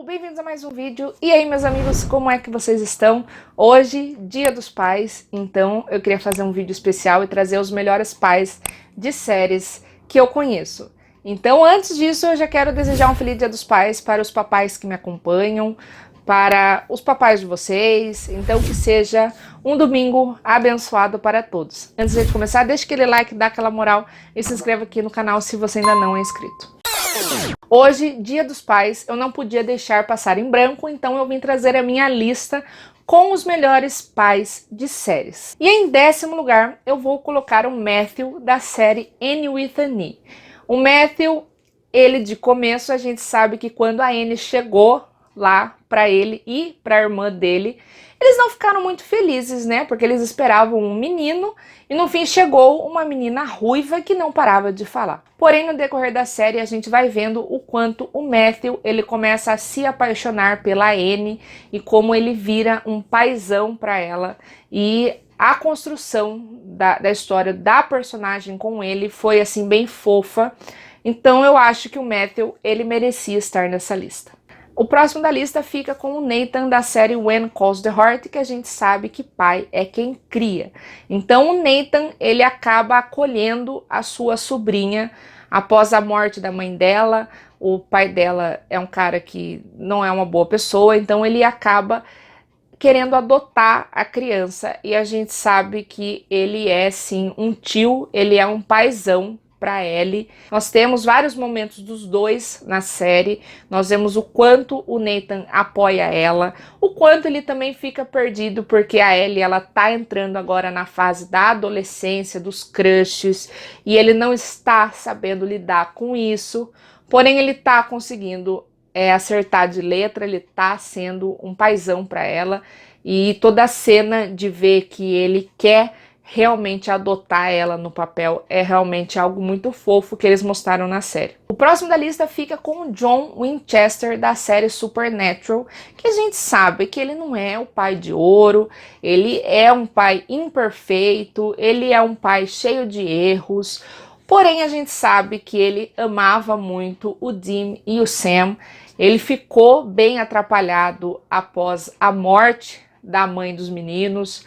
bem-vindos a mais um vídeo. E aí, meus amigos, como é que vocês estão? Hoje, Dia dos Pais, então eu queria fazer um vídeo especial e trazer os melhores pais de séries que eu conheço. Então, antes disso, eu já quero desejar um feliz Dia dos Pais para os papais que me acompanham, para os papais de vocês, então que seja um domingo abençoado para todos. Antes de começar, deixa aquele like, dá aquela moral e se inscreva aqui no canal se você ainda não é inscrito. Hoje, Dia dos Pais, eu não podia deixar passar em branco, então eu vim trazer a minha lista com os melhores pais de séries. E em 10º lugar, eu vou colocar o Matthew da série Annie with an E. O Matthew, ele de começo, a gente sabe que quando a Annie chegou lá para ele e para a irmã dele, eles não ficaram muito felizes, né? Porque eles esperavam um menino e no fim chegou uma menina ruiva que não parava de falar. Porém, no decorrer da série, a gente vai vendo o quanto o Matthew, ele começa a se apaixonar pela Annie e como ele vira um paizão para ela. E a construção da história da personagem com ele foi assim bem fofa. Então eu acho que o Matthew, ele merecia estar nessa lista. O próximo da lista fica com o Nathan da série When Calls the Heart, que a gente sabe que pai é quem cria. Então o Nathan, ele acaba acolhendo a sua sobrinha após a morte da mãe dela. O pai dela é um cara que não é uma boa pessoa, então ele acaba querendo adotar a criança. E a gente sabe que ele é sim um tio, ele é um paizão para Ellie. Nós temos vários momentos dos dois na série, nós vemos o quanto o Nathan apoia ela, o quanto ele também fica perdido, porque a Ellie, ela tá entrando agora na fase da adolescência, dos crushes, e ele não está sabendo lidar com isso, porém ele tá conseguindo acertar de letra, ele tá sendo um paizão para ela, e toda a cena de ver que ele quer realmente adotar ela no papel é realmente algo muito fofo que eles mostraram na série. O próximo da lista fica com o John Winchester da série Supernatural, que a gente sabe que ele não é o pai de ouro, ele é um pai imperfeito, ele é um pai cheio de erros, porém a gente sabe que ele amava muito o Dean e o Sam. Ele ficou bem atrapalhado após a morte da mãe dos meninos,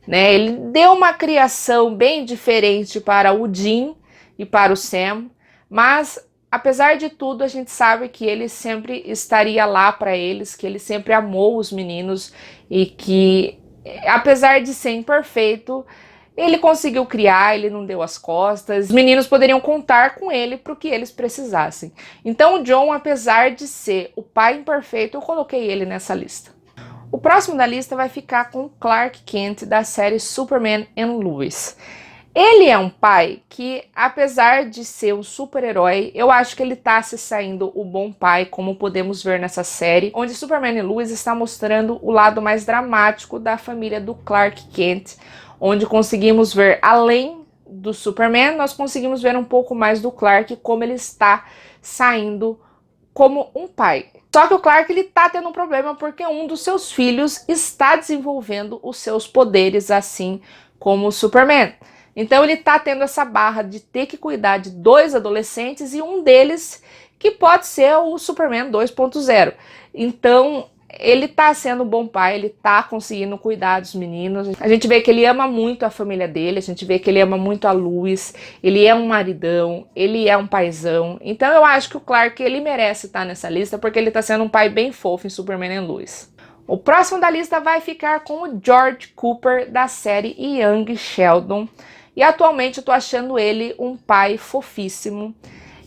né? Ele deu uma criação bem diferente para o Dean e para o Sam, mas apesar de tudo a gente sabe que ele sempre estaria lá para eles, que ele sempre amou os meninos e que apesar de ser imperfeito, ele conseguiu criar, ele não deu as costas, os meninos poderiam contar com ele para o que eles precisassem. Então o John, apesar de ser o pai imperfeito, eu coloquei ele nessa lista. O próximo da lista vai ficar com Clark Kent da série Superman and Lois. Ele é um pai que, apesar de ser um super-herói, eu acho que ele tá se saindo o bom pai, como podemos ver nessa série, onde Superman e Lois está mostrando o lado mais dramático da família do Clark Kent, onde conseguimos ver, além do Superman, nós conseguimos ver um pouco mais do Clark, como ele está saindo como um pai. Só que o Clark, ele tá tendo um problema porque um dos seus filhos está desenvolvendo os seus poderes, assim como o Superman. Então ele tá tendo essa barra de ter que cuidar de dois adolescentes e um deles que pode ser o Superman 2.0. Então ele tá sendo um bom pai, ele tá conseguindo cuidar dos meninos. A gente vê que ele ama muito a família dele, a gente vê que ele ama muito a Lois, ele é um maridão, ele é um paizão. Então eu acho que o Clark, ele merece estar nessa lista, porque ele tá sendo um pai bem fofo em Superman and Lois. O próximo da lista vai ficar com o George Cooper da série Young Sheldon. E atualmente eu tô achando ele um pai fofíssimo.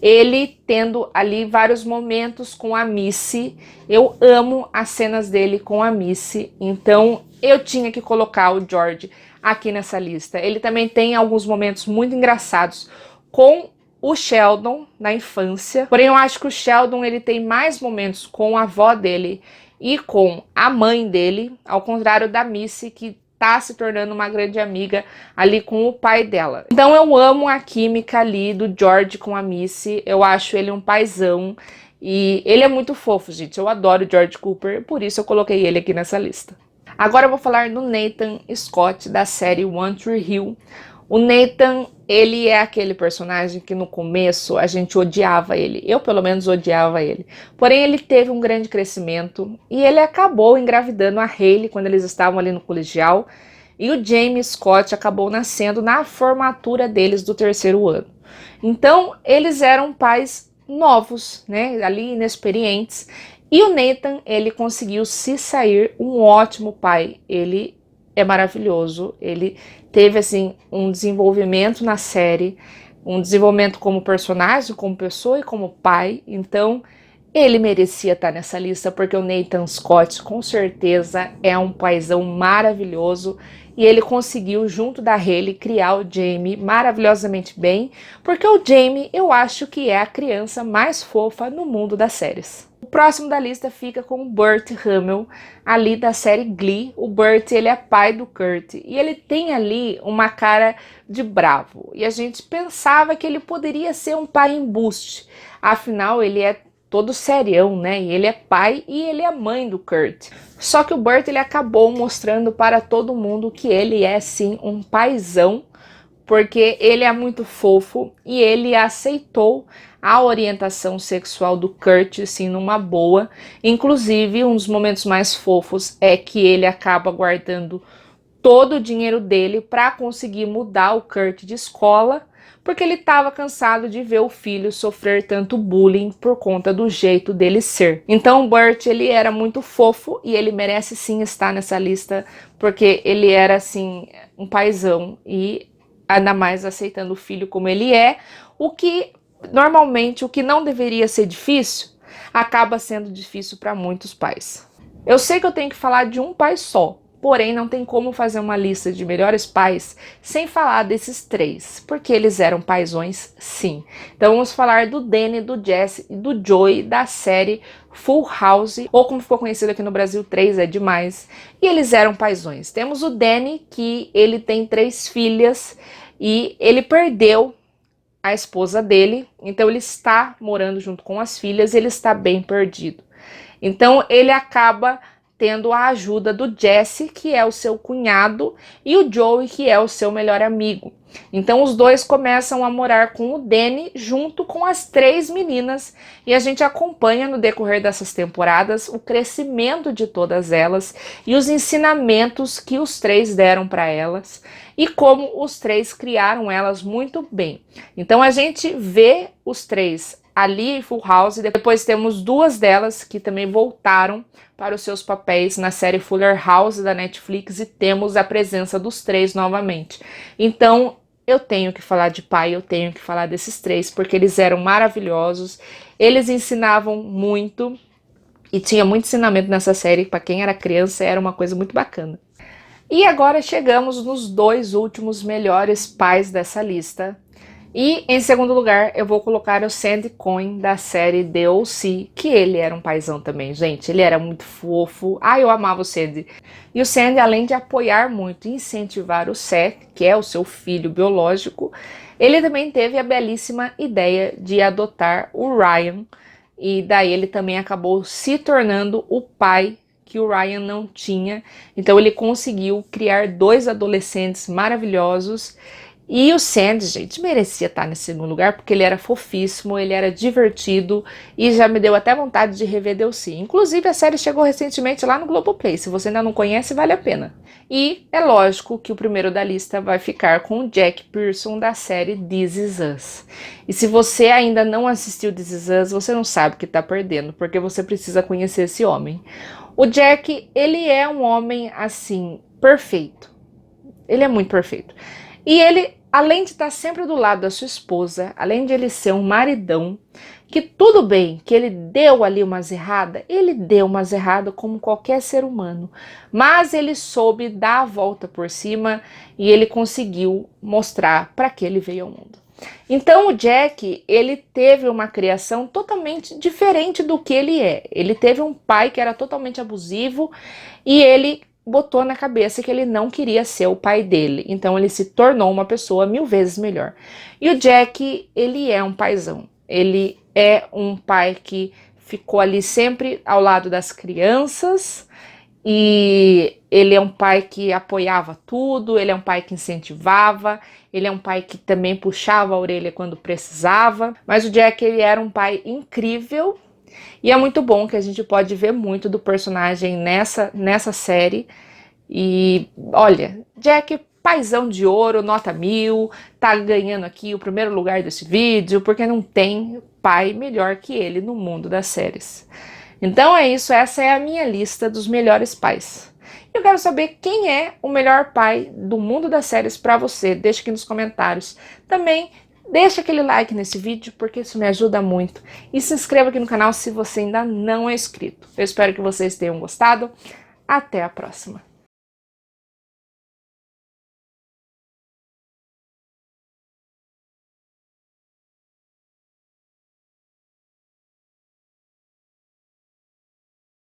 Ele tendo ali vários momentos com a Missy. Eu amo as cenas dele com a Missy, então eu tinha que colocar o George aqui nessa lista. Ele também tem alguns momentos muito engraçados com o Sheldon na infância, porém eu acho que o Sheldon, ele tem mais momentos com a avó dele e com a mãe dele, ao contrário da Missy, que tá se tornando uma grande amiga ali com o pai dela. Então eu amo a química ali do George com a Missy, eu acho ele um paizão e ele é muito fofo, gente. Eu adoro o George Cooper, por isso eu coloquei ele aqui nessa lista. Agora eu vou falar do Nathan Scott da série One Tree Hill. O Nathan, ele é aquele personagem que no começo a gente odiava ele. Eu, pelo menos, odiava ele. Porém, ele teve um grande crescimento e ele acabou engravidando a Hayley quando eles estavam ali no colegial. E o Jamie Scott acabou nascendo na formatura deles do 3º ano. Então, eles eram pais novos, né? Ali inexperientes. E o Nathan, ele conseguiu se sair um ótimo pai. Ele é maravilhoso. Ele teve, assim, um desenvolvimento na série, um desenvolvimento como personagem, como pessoa e como pai. Então, ele merecia estar nessa lista, porque o Nathan Scott, com certeza, é um paizão maravilhoso. E ele conseguiu, junto da Hayley, criar o Jamie maravilhosamente bem, porque o Jamie, eu acho que é a criança mais fofa no mundo das séries. O próximo da lista fica com o Burt Hummel, ali da série Glee. O Burt, ele é pai do Kurt, e ele tem ali uma cara de bravo. E a gente pensava que ele poderia ser um pai embuste, afinal ele é todo serião, né? E ele é pai e ele é mãe do Kurt. Só que o Burt, ele acabou mostrando para todo mundo que ele é sim um paizão, porque ele é muito fofo e ele aceitou a orientação sexual do Kurt, assim, numa boa. Inclusive, um dos momentos mais fofos é que ele acaba guardando todo o dinheiro dele para conseguir mudar o Kurt de escola, porque ele estava cansado de ver o filho sofrer tanto bullying por conta do jeito dele ser. Então o Burt, ele era muito fofo e ele merece sim estar nessa lista, porque ele era assim um paizão e ainda mais aceitando o filho como ele é, o que normalmente o que não deveria ser difícil acaba sendo difícil para muitos pais. Eu sei que eu tenho que falar de um pai só, porém não tem como fazer uma lista de melhores pais sem falar desses 3, porque eles eram paizões sim. Então vamos falar do Danny, do Jesse e do Joey da série Full House, ou como ficou conhecido aqui no Brasil, 3 é demais. E eles eram paizões. Temos o Danny, que ele tem 3 filhas e ele perdeu a esposa dele, então ele está morando junto com as filhas, ele está bem perdido. Então ele acaba tendo a ajuda do Jesse, que é o seu cunhado, e o Joey, que é o seu melhor amigo. Então os dois começam a morar com o Danny junto com as 3 meninas, e a gente acompanha no decorrer dessas temporadas o crescimento de todas elas e os ensinamentos que os 3 deram para elas e como os 3 criaram elas muito bem. Então a gente vê os 3 ali em Full House, depois temos 2 delas que também voltaram para os seus papéis na série Fuller House da Netflix e temos a presença dos 3 novamente. Então eu tenho que falar de pai, eu tenho que falar desses 3, porque eles eram maravilhosos, eles ensinavam muito e tinha muito ensinamento nessa série, para quem era criança era uma coisa muito bacana. E agora chegamos nos 2 últimos melhores pais dessa lista. E em segundo lugar, eu vou colocar o Sandy Cohen da série The O.C., que ele era um paizão também, gente. Ele era muito fofo. Ah, eu amava o Sandy. E o Sandy, além de apoiar muito e incentivar o Seth, que é o seu filho biológico, ele também teve a belíssima ideia de adotar o Ryan. E daí ele também acabou se tornando o pai que o Ryan não tinha. Então ele conseguiu criar 2 adolescentes maravilhosos. E o Sandy, gente, merecia estar nesse segundo lugar, porque ele era fofíssimo, ele era divertido e já me deu até vontade de rever The O.C. Inclusive, a série chegou recentemente lá no Globoplay. Se você ainda não conhece, vale a pena. E é lógico que o primeiro da lista vai ficar com o Jack Pearson da série This Is Us. E se você ainda não assistiu This Is Us, você não sabe o que está perdendo, porque você precisa conhecer esse homem. O Jack, ele é um homem, assim, perfeito. Ele é muito perfeito. E ele, além de estar sempre do lado da sua esposa, além de ele ser um maridão, que tudo bem que ele deu ali umas erradas, ele deu umas erradas como qualquer ser humano, mas ele soube dar a volta por cima e ele conseguiu mostrar para que ele veio ao mundo. Então o Jack, ele teve uma criação totalmente diferente do que ele é. Ele teve um pai que era totalmente abusivo e ele botou na cabeça que ele não queria ser o pai dele, então ele se tornou uma pessoa 1000 vezes melhor. E o Jack, ele é um paizão, ele é um pai que ficou ali sempre ao lado das crianças e Ele é um pai que apoiava tudo, ele é um pai que incentivava, ele é um pai que também puxava a orelha quando precisava. Mas o Jack, ele era um pai incrível e é muito bom que a gente pode ver muito do personagem nessa série. E olha, Jack, paizão de ouro, nota 1000, tá ganhando aqui o primeiro lugar desse vídeo, porque não tem pai melhor que ele no mundo das séries. Então é isso, essa é a minha lista dos melhores pais. Eu quero saber quem é o melhor pai do mundo das séries para você. Deixa aqui nos comentários. Também deixa aquele like nesse vídeo, porque isso me ajuda muito. E se inscreva aqui no canal se você ainda não é inscrito. Eu espero que vocês tenham gostado. Até a próxima.